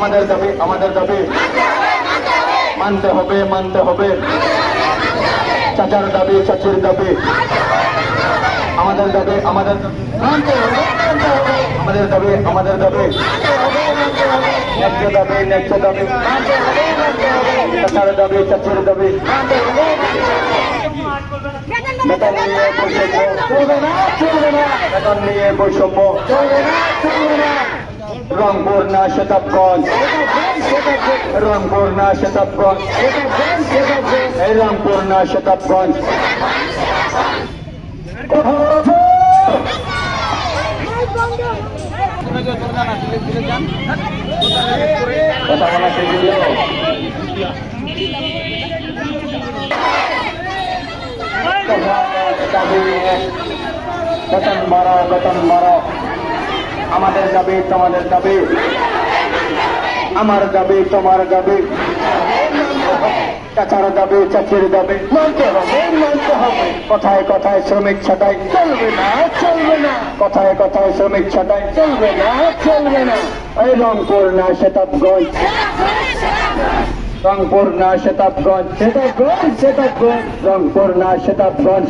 আমাদের দাবি মানতে হবে চাচার দাবি চাচির দাবি আমাদের দাবি মানতে হবে আমাদের দাবি ন্যায্য দাবি চাচার দাবি চাচির দাবি বেতন নিয়ে বৈষম্য রংপুর না শতাবগঞ্জ রংপুর না শতাবগঞ্জ কথা বলা শিখিল বেতন বাড়াও আমাদের দাবি তোমাদের দাবি আমার দাবি তোমার দাবি চাচার দাবি চাচির দাবি মানতে হবে কথায় কথায় শ্রমিক ছাঁটাই চলবে না কথায় কথায় শ্রমিক ছাঁটাই চলবে না এই রংপুর না শতাবগঞ্জ রংপুর না শতাবগঞ্জ রংপুর না শতাবগঞ্জ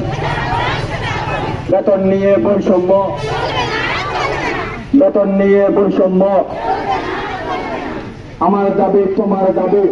বেতন নিয়ে বৈষম্য আমার দাবি তোমার দাবি